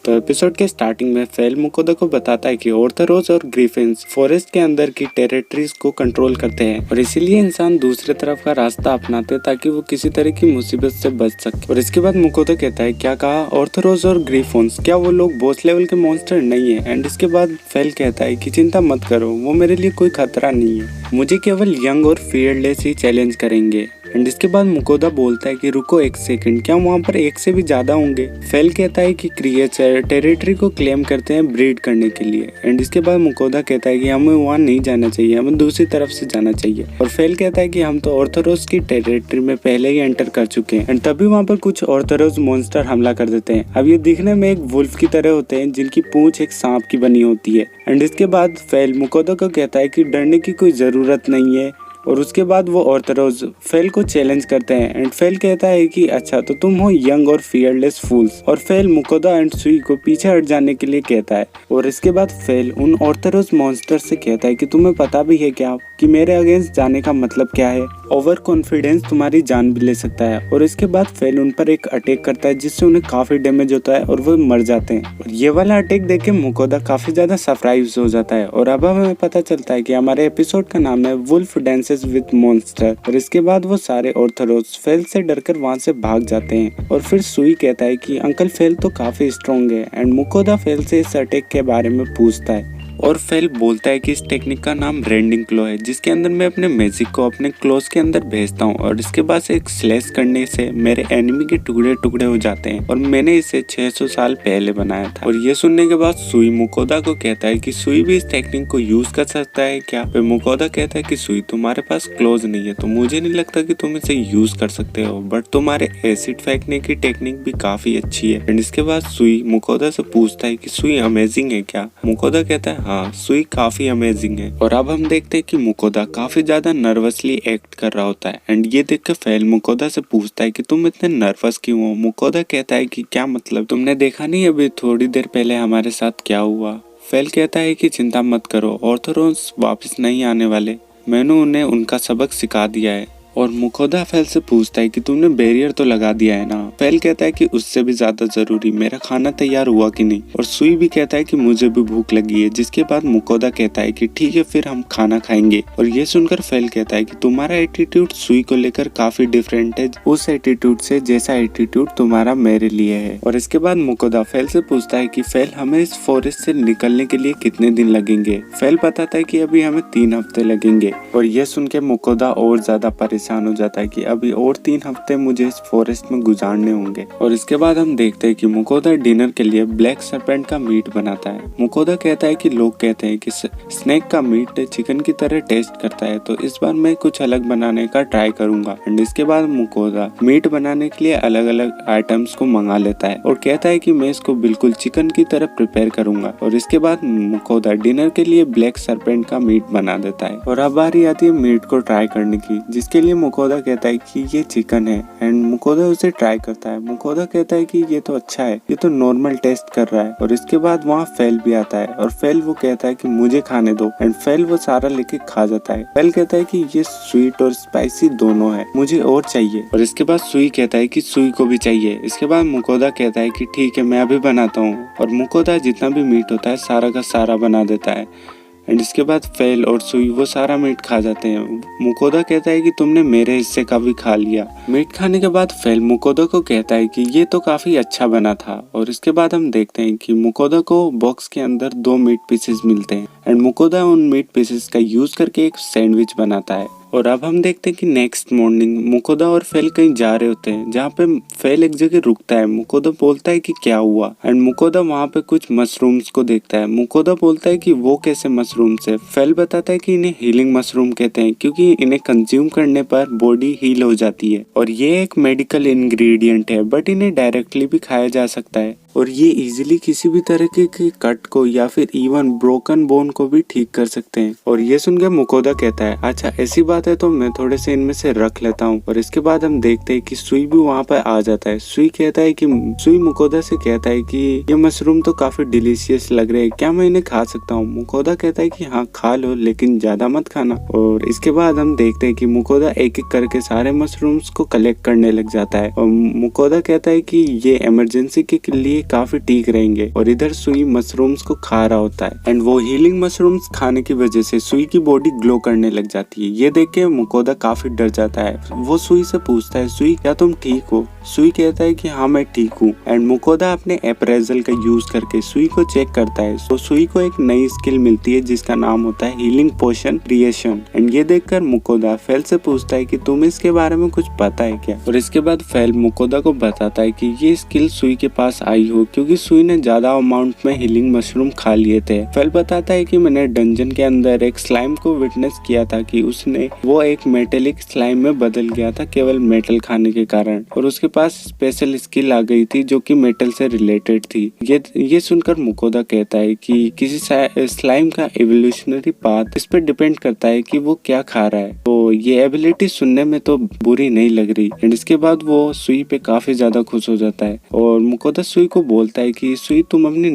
तो एपिसोड के स्टार्टिंग में फेल मुकोदा को बताता है कि ऑर्थरोस और ग्रिफिन्स फॉरेस्ट के अंदर की टेरिटरीज को कंट्रोल करते हैं और इसीलिए इंसान दूसरे तरफ का रास्ता अपनाते हैं ताकि वो किसी तरह की मुसीबत से बच सके। और इसके बाद मुकोदा कहता है क्या कहा ऑर्थरोस और ग्रिफोन्स, क्या वो लोग बॉस लेवल के मॉन्स्टर नहीं है? एंड इसके बाद फेल कहता है कि चिंता मत करो, वो मेरे लिए कोई खतरा नहीं है, मुझे केवल यंग और फियरलेस ही चैलेंज करेंगे। एंड इसके बाद मुकोदा बोलता है कि रुको एक सेकंड, क्या वहाँ पर एक से भी ज्यादा होंगे? फेल कहता है कि क्रिएचर टेरिटरी को क्लेम करते हैं ब्रीड करने के लिए। एंड इसके बाद मुकोदा कहता है कि हमें वहाँ नहीं जाना चाहिए, हमें दूसरी तरफ से जाना चाहिए। और फेल कहता है कि हम तो ऑर्थरोस की टेरिटरी में पहले ही एंटर कर चुके हैं। एंड तभी वहाँ पर कुछ ऑर्थरोस मॉन्स्टर हमला कर देते हैं। अब ये दिखने में एक वुल्फ की तरह होते हैं जिनकी पूंछ एक सांप की बनी होती है। एंड इसके बाद फेल मुकोदा को कहता है कि डरने की कोई जरूरत नहीं है। और उसके बाद वो ऑर्थरोस फेल को चैलेंज करते हैं। एंड फेल कहता है कि अच्छा तो तुम हो यंग और फियरलेस फूल्स। और फेल मुकोदा एंड सुई को पीछे हट जाने के लिए कहता है। और इसके बाद फेल उन ऑर्थरोस मॉन्स्टर से कहता है कि तुम्हें पता भी है क्या कि मेरे अगेंस्ट जाने का मतलब क्या है? ओवर कॉन्फिडेंस तुम्हारी जान भी ले सकता है। और इसके बाद फेल उन पर एक अटैक करता है जिससे उन्हें काफी डैमेज होता है और वो मर जाते हैं। और ये वाला अटैक देख के मुकोदा काफी ज्यादा सरप्राइज हो जाता है। और अब हमें पता चलता है कि हमारे एपिसोड का नाम है वुल्फ डांसेस विद मॉन्स्टर। और इसके बाद वो सारे ऑर्थरोस फेल से डरकर वहां से भाग जाते हैं। और फिर सुई कहता है कि अंकल फेल तो काफी स्ट्रॉन्ग है। एंड मुकोदा फेल से इस अटैक के बारे में पूछता है। और फेल बोलता है कि इस टेक्निक का नाम रेंडिंग क्लो है, जिसके अंदर मैं अपने मैजिक को अपने क्लोज के अंदर भेजता हूँ और इसके बाद एक स्लैश करने से मेरे एनिमी के टुकड़े टुकड़े हो जाते हैं। और मैंने इसे 600 साल पहले बनाया था। और ये सुनने के बाद सुई मुकोदा को कहता है कि सुई भी इस टेक्निक को यूज कर सकता है क्या? फिर मुकोदा कहता है कि सुई तुम्हारे पास क्लोज नहीं है तो मुझे नहीं लगता कि तुम इसे यूज कर सकते हो, बट तुम्हारे एसिड फेंकने की टेक्निक भी काफी अच्छी है। एंड इसके बाद सुई मुकोदा से पूछता है कि सुई अमेजिंग है क्या? मुकोदा कहता है हाँ, सुई काफी अमेजिंग है। और अब हम देखते हैं कि मुकोदा काफी ज्यादा नर्वसली एक्ट कर रहा होता है। एंड ये देख के फेल मुकोदा से पूछता है कि तुम इतने नर्वस क्यों हो? मुकोदा कहता है कि क्या मतलब, तुमने देखा नहीं अभी थोड़ी देर पहले हमारे साथ क्या हुआ? फेल कहता है कि चिंता मत करो, ऑर्थरोस वापस नहीं आने वाले, मैंने उन्हें उनका सबक सिखा दिया है। और मुकोदा फेल से पूछता है कि तुमने बैरियर तो लगा दिया है ना? फेल कहता है कि उससे भी ज्यादा जरूरी मेरा खाना तैयार हुआ कि नहीं। और सुई भी कहता है कि मुझे भी भूख लगी है, जिसके बाद मुकोदा कहता है कि ठीक है फिर हम खाना खाएंगे। और ये सुनकर फेल कहता है कि तुम्हारा एटीट्यूड सुई को लेकर काफी डिफरेंट है उस एटीट्यूड से जैसा एटीट्यूड तुम्हारा मेरे लिए है। और इसके बाद मुकोदा फेल से पूछता है कि फेल हमें इस फॉरेस्ट से निकलने के लिए कितने दिन लगेंगे? फेल बताता है कि अभी हमें 3 हफ्ते लगेंगे। और ये सुन के मुकोदा और ज्यादा परेशान हो जाता है कि अभी और 3 हफ्ते मुझे इस फॉरेस्ट में गुजारने होंगे। और इसके बाद हम देखते हैं कि मुकोदा डिनर के लिए ब्लैक सर्पेंट का मीट बनाता है। मुकोदा कहता है कि लोग कहते हैं कि स्नेक का मीट चिकन की तरह टेस्ट करता है, तो इस बार मैं कुछ अलग बनाने का ट्राई करूंगा। एंड इसके बाद मुकोदा मीट बनाने के लिए अलग अलग आइटम्स को मंगा लेता है और कहता है कि मैं इसको बिल्कुल चिकन की तरह प्रिपेयर करूंगा। और इसके बाद मुकोदा डिनर के लिए ब्लैक सर्पेंट का मीट बना देता है। और अब बारी आती है मीट को ट्राई करने की, जिसके लिए मुकोदा कहता है कि ये चिकन है। एंड मुकोदा उसे ट्राई करता है। मुकोदा कहता है कि ये तो अच्छा है, ये तो नॉर्मल टेस्ट कर रहा है। और इसके बाद वहाँ फेल भी आता है और फेल वो कहता है कि मुझे खाने दो। एंड फेल वो सारा लेके खा जाता है। फेल कहता है कि ये स्वीट और स्पाइसी दोनों है, मुझे और चाहिए। और इसके बाद सुई कहता है कि सुई को भी चाहिए। इसके बाद मुकोदा कहता है कि ठीक है मैं अभी बनाता हूँ। और मुकोदा जितना भी मीट होता है सारा का सारा बना देता है। एंड इसके बाद फेल और सुई वो सारा मीट खा जाते हैं। मुकोदा कहता है कि तुमने मेरे हिस्से का भी खा लिया। मीट खाने के बाद फेल मुकोदा को कहता है कि ये तो काफी अच्छा बना था। और इसके बाद हम देखते हैं कि मुकोदा को बॉक्स के अंदर 2 मीट पीसेस मिलते हैं। एंड मुकोदा उन मीट पीसेस का यूज करके एक सैंडविच बनाता है। और अब हम देखते हैं कि नेक्स्ट मॉर्निंग मुकोदा और फेल कहीं जा रहे होते हैं, जहाँ पे फेल एक जगह रुकता है। मुकोदा बोलता है कि क्या हुआ? एंड मुकोदा वहाँ पे कुछ मशरूम्स को देखता है। मुकोदा बोलता है कि वो कैसे मशरूम्स है? फेल बताता है कि इन्हें हीलिंग मशरूम कहते हैं क्योंकि इन्हें कंज्यूम करने पर बॉडी हील हो जाती है। और ये एक मेडिकल इंग्रेडिएंट है, बट इन्हें डायरेक्टली भी खाया जा सकता है। और ये इजीली किसी भी तरह के कट को या फिर इवन ब्रोकन बोन को भी ठीक कर सकते हैं। और ये सुनकर मुकोदा कहता है अच्छा ऐसी बात है तो मैं थोड़े से इनमें से रख लेता हूँ। और इसके बाद हम देखते हैं कि सुई भी वहाँ पर आ जाता है। सुई कहता है कि सुई मुकोदा से कहता है कि ये मशरूम तो काफी डिलीशियस लग रहे हैं, क्या मैं इन्हें खा सकता हूँ? मुकोदा कहता है कि हाँ खा लो, लेकिन ज्यादा मत खाना। और इसके बाद हम देखते हैं कि मुकोदा एक एक करके सारे मशरूम्स को कलेक्ट करने लग जाता है। और मुकोदा कहता है कि ये इमरजेंसी के लिए काफी ठीक रहेंगे। और इधर सुई मशरूम्स को खा रहा होता है एंड वो हीलिंग मशरूम्स खाने की वजह से सुई की बॉडी ग्लो करने लग जाती है। ये देख के मुकोदा काफी डर जाता है। वो सुई से पूछता है, सुई क्या तुम ठीक हो? सुई कहता है कि हाँ मैं ठीक हूँ। एंड मुकोदा अपने अप्रेजल का यूज करके सुई को चेक करता है। तो सुई को एक नई स्किल मिलती है जिसका नाम होता है हीलिंग पोशन क्रिएशन। एंड ये देखकर मुकोदा फेल से पूछता है कि तुम्हें इसके बारे में कुछ पता है क्या? और इसके बाद फेल मुकोदा को बताता है कि ये स्किल सुई के पास आई हो क्योंकि सुई ने ज्यादा अमाउंट में हीलिंग मशरूम खा लिए थे। फेल बताता है कि मैंने डंजन के अंदर एक स्लाइम को विटनेस किया था कि उसने वो एक मेटेलिक स्लाइम में बदल गया था केवल मेटल खाने के कारण, और उसके पास स्पेशल स्किल आ गई थी जो कि मेटल से रिलेटेड थी। ये सुनकर मुकोदा कहता है कि किसी स्लाइम का एवोल्यूशनरी पाथ इस पर डिपेंड करता है कि वो क्या खा रहा है। तो ये एबिलिटी सुनने में तो बुरी नहीं लग रही। एंड इसके बाद वो सुई पे काफी ज्यादा खुश हो जाता है और मुकोदा सुई को बोलता है कि सुई तुम अपनी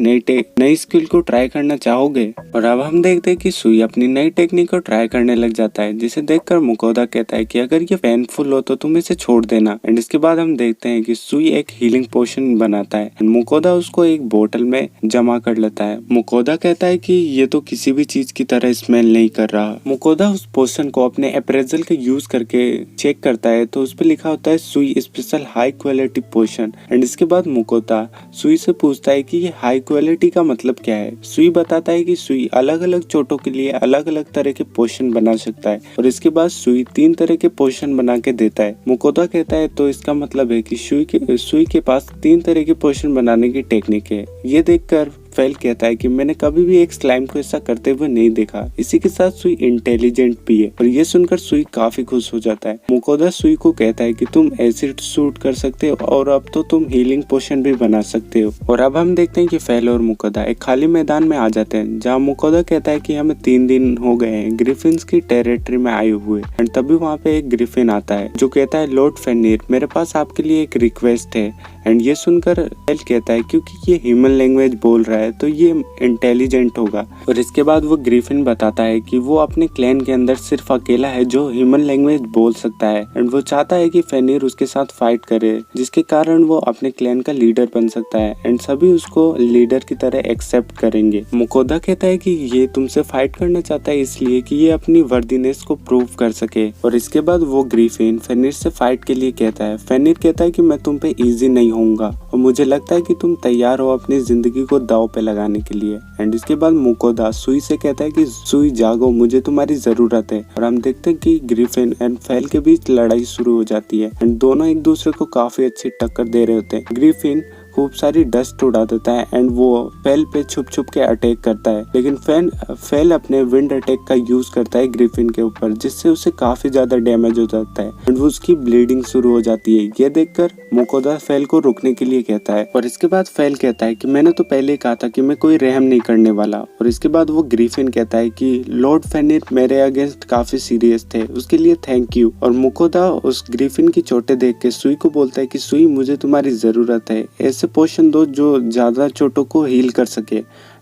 नई स्किल को ट्राई करना चाहोगे? और अब हम देखते हैं कि सुई अपनी नई टेक्निक को ट्राई करने लग जाता है, जिसे देखकर मुकोदा कहता है कि अगर ये पेनफुल हो तो तुम इसे छोड़ देना। एंड इसके बाद हम देखते हैं कि सुई एक हीलिंग पोशन बनाता है एंड मुकोदा उसको एक बोतल में जमा कर लेता है। मुकोदा कहता है कि ये तो किसी भी चीज की तरह स्मेल नहीं कर रहा। मुकोदा उस पोशन को अपने अप्रेजल का यूज करके चेक करता है तो उस पर लिखा होता है सुई special high quality potion. And इसके बाद मुकोदा सुई से पूछता है कि ये हाई क्वालिटी का मतलब क्या है। सुई बताता है कि सुई अलग अलग चोटों के लिए अलग अलग तरह के पोशन बना सकता है और इसके बाद सुई 3 तरह के पोशन बना के देता है। मुकोदा कहता है तो इसका मतलब है कि सुई के पास 3 तरह के पोशन बनाने की टेक्निक है। ये देखकर फेल कहता है कि मैंने कभी भी एक स्लाइम को ऐसा करते हुए नहीं देखा। इसी के साथ सुई इंटेलिजेंट भी है। और ये सुनकर सुई काफी खुश हो जाता है। मुकोदा सुई को कहता है कि तुम एसिड शूट कर सकते हो और अब तो तुम हीलिंग पोशन भी बना सकते हो। और अब हम देखते हैं कि फेल और मुकोदा एक खाली मैदान में आ जाते हैं जहाँ मुकोदा कहता है कि हमें 3 दिन हो गए हैं ग्रिफिन्स की टेरिटरी में आए हुए। एंड तभी वहाँ पे एक ग्रिफिन आता है जो कहता है लॉर्ड फेनिर मेरे पास आपके लिए एक रिक्वेस्ट है। एंड ये सुनकर फेल कहता है क्योंकि ये ह्यूमन लैंग्वेज बोल रहा है तो ये इंटेलिजेंट होगा। और इसके बाद वो ग्रिफिन बताता है कि वो अपने क्लैन के अंदर सिर्फ अकेला है जो ह्यूमन लैंग्वेज बोल सकता है एंड वो चाहता है कि फेनिर उसके साथ फाइट करे जिसके कारण वो अपने क्लैन का लीडर बन सकता है एंड सभी उसको लीडर की तरह एक्सेप्ट करेंगे। मुकोदा कहता है कि ये तुमसे फाइट करना चाहता है इसलिए कि ये अपनी वर्दीनेस को प्रूव कर सके। और इसके बाद वो ग्रिफिन फेनिर से फाइट के लिए कहता है। फेनिर कहता है कि मैं तुम पे इजी नहीं होऊंगा और मुझे लगता है कि तुम तैयार हो अपनी जिंदगी को दांव पे लगाने के लिए। एंड इसके बाद मुकोदा सुई से कहता है कि सुई जागो मुझे तुम्हारी जरूरत है। और हम देखते हैं कि ग्रिफिन एंड फेल के बीच लड़ाई शुरू हो जाती है एंड दोनों एक दूसरे को काफी अच्छी टक्कर दे रहे होते हैं। ग्रिफिन खूब सारी डस्ट उड़ा देता है एंड वो फेल पे छुप छुप के अटैक करता है, लेकिन फेल अपने विंड अटैक का यूज करता है ग्रिफिन के ऊपर जिससे उसे काफी ज्यादा डैमेज हो जाता है एंड वो उसकी ब्लीडिंग शुरू हो जाती है। ये देखकर मुकोदा फेल को रोकने के लिए कहता है और इसके बाद फेल कहता है कि मैंने तो पहले कहा था कि मैं कोई रहम नहीं करने वाला। और इसके बाद वो ग्रिफिन कहता है कि लॉर्ड फेनिर मेरे अगेंस्ट काफी सीरियस थे, उसके लिए थैंक यू। और मुकोदा उस ग्रिफिन की चोटें देख के सुई को बोलता है कि सुई मुझे तुम्हारी जरूरत है, ऐसे पोशन दो जो ज्यादा चोटों को हील कर सके।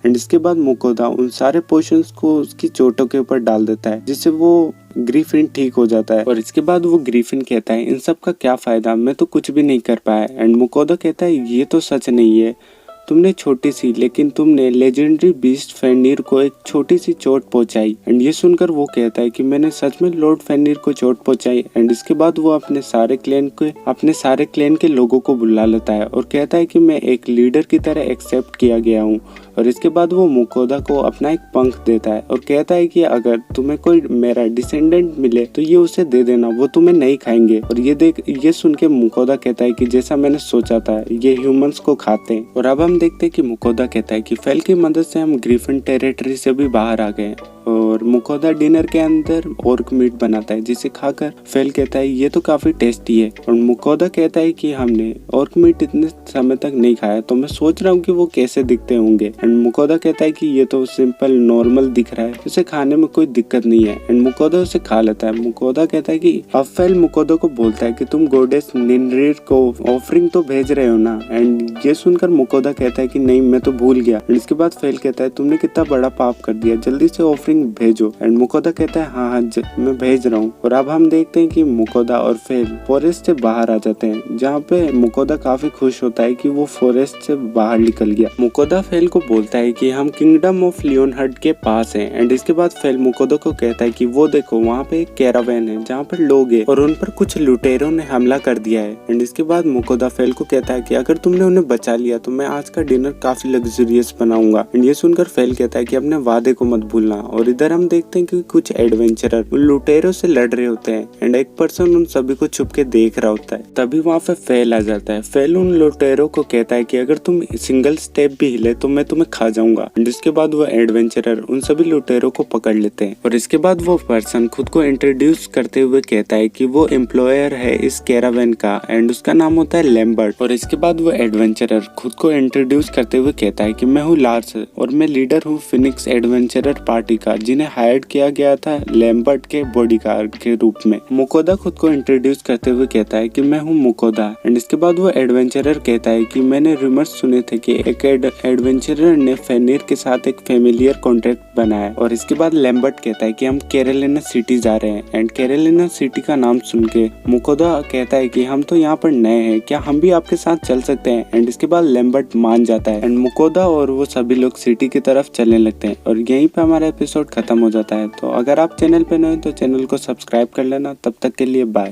एंड इसके बाद मुकोदा उन सारे पोशंस को उसकी चोटों के ऊपर डाल देता है जिससे वो ग्रिफिन ठीक हो जाता है। और इसके बाद वो ग्रिफिन कहता है इन सब का क्या फायदा, मैं तो कुछ भी नहीं कर पाया। एंड मुकोदा कहता है ये तो सच नहीं है, तुमने छोटी सी लेकिन तुमने लेजेंडरी बीस्ट फेनिर को एक छोटी सी चोट पहुंचाई। एंड ये सुनकर वो कहता है कि मैंने सच में लॉर्ड फेनिर को चोट पहुंचाई। एंड इसके बाद वो अपने सारे क्लैन के लोगों को बुला लेता है और कहता है कि मैं एक लीडर की तरह एक्सेप्ट किया गया हूँ। और इसके बाद वो मुकोदा को अपना एक पंख देता है और कहता है कि अगर तुम्हें कोई मेरा डिसेंडेंट मिले तो ये उसे दे देना, वो तुम्हें नहीं खाएंगे। और ये सुन के मुकोदा कहता है कि जैसा मैंने सोचा था ये ह्यूमंस को खाते हैं। और अब हम देखते हैं कि मुकोदा कहता है कि फेल की मदद से हम ग्रिफिन टेरिटरी से भी बाहर आ गए। और मुकोदा डिनर के अंदर ऑर्क मीट बनाता है जिसे खाकर फेल कहता है ये तो काफी टेस्टी है। और मुकोदा कहता है कि हमने ऑर्क मीट इतने समय तक नहीं खाया तो मैं सोच रहा हूँ कि वो कैसे दिखते होंगे। एंड मुकोदा कहता है कि ये तो सिंपल नॉर्मल दिख रहा है, उसे खाने में कोई दिक्कत नहीं है। एंड मुकोदा उसे खा लेता है। मुकोदा कहता है कि अब फेल मुकोदा को बोलता है कि तुम गोडेस निनरीर को ऑफरिंग तो भेज रहे हो ना। एंड ये सुनकर मुकोदा कहता है कि नहीं मैं तो भूल गया। एंड इसके बाद फेल कहता है तुमने कितना बड़ा पाप कर दिया, जल्दी से ऑफरिंग समथिंग भेजो। एंड मुकोदा कहता है हाँ हाँ मैं भेज रहा हूँ। और अब हम देखते हैं कि मुकोदा और फेल फॉरेस्ट से बाहर आ जाते हैं, जहाँ पे मुकोदा काफी खुश होता है कि वो फॉरेस्ट से बाहर निकल गया। मुकोदा फेल को बोलता है कि हम किंगडम ऑफ लियोनहार्ड के पास हैं। एंड इसके बाद फेल मुकोदा को कहता है कि वो देखो वहाँ पे एक कैरावैन है जहाँ पर लोग हैं और उन पर कुछ लुटेरों ने हमला कर दिया है। एंड इसके बाद मुकोदा फेल को कहता है कि अगर तुमने उन्हें बचा लिया तो मैं आज का डिनर काफी लग्जरियस बनाऊंगा। एंड ये सुनकर फेल कहता है कि अपने वादे को मत भूलना। और इधर हम देखते हैं कि कुछ एडवेंचरर उन लुटेरों से लड़ रहे होते हैं एंड एक पर्सन उन सभी को छुप के देख रहा होता है। तभी वहाँ पे फेल आ जाता है। फेल उन लुटेरों को कहता है कि अगर तुम सिंगल स्टेप भी हिले तो मैं तुम्हें खा जाऊंगा। एंड इसके बाद वो एडवेंचरर उन सभी लुटेरों को पकड़ लेते हैं। और इसके बाद वो पर्सन खुद को इंट्रोड्यूस करते हुए कहता है कि वो एम्प्लॉयर है इस कैरावैन का एंड उसका नाम होता है लैम्बर्ट। और इसके बाद वो एडवेंचरर खुद को इंट्रोड्यूस करते हुए कहता है कि मैं हूँ लार्स और मैं लीडर हूँ फिनिक्स एडवेंचरर पार्टी का, जिन्हें हायर किया गया था लैम्बर्ट के बॉडीगार्ड के रूप में। मुकोदा खुद को इंट्रोड्यूस करते हुए कहता है कि मैं हूँ मुकोदा। एंड इसके बाद वो एडवेंचरर कहता है कि मैंने रूमर्स सुने थे कि एक एडवेंचरर ने फेनिर के साथ एक फेमिलियर कॉन्ट्रैक्ट बनाया। और इसके बाद लैम्बर्ट कहता है कि हम कैरोलिना सिटी जा रहे हैं। एंड कैरोलिना सिटी का नाम सुन के मुकोदा कहता है कि हम तो यहाँ पर नए हैं, क्या हम भी आपके साथ चल सकते हैं। एंड इसके बाद लैम्बर्ट मान जाता है एंड मुकोदा और वो सभी लोग सिटी की तरफ चलने लगते हैं। और यहीं पे हमारा एपिसोड खत्म हो जाता है। तो अगर आप चैनल पे नए हैं तो चैनल को सब्सक्राइब कर लेना। तब तक के लिए बाय।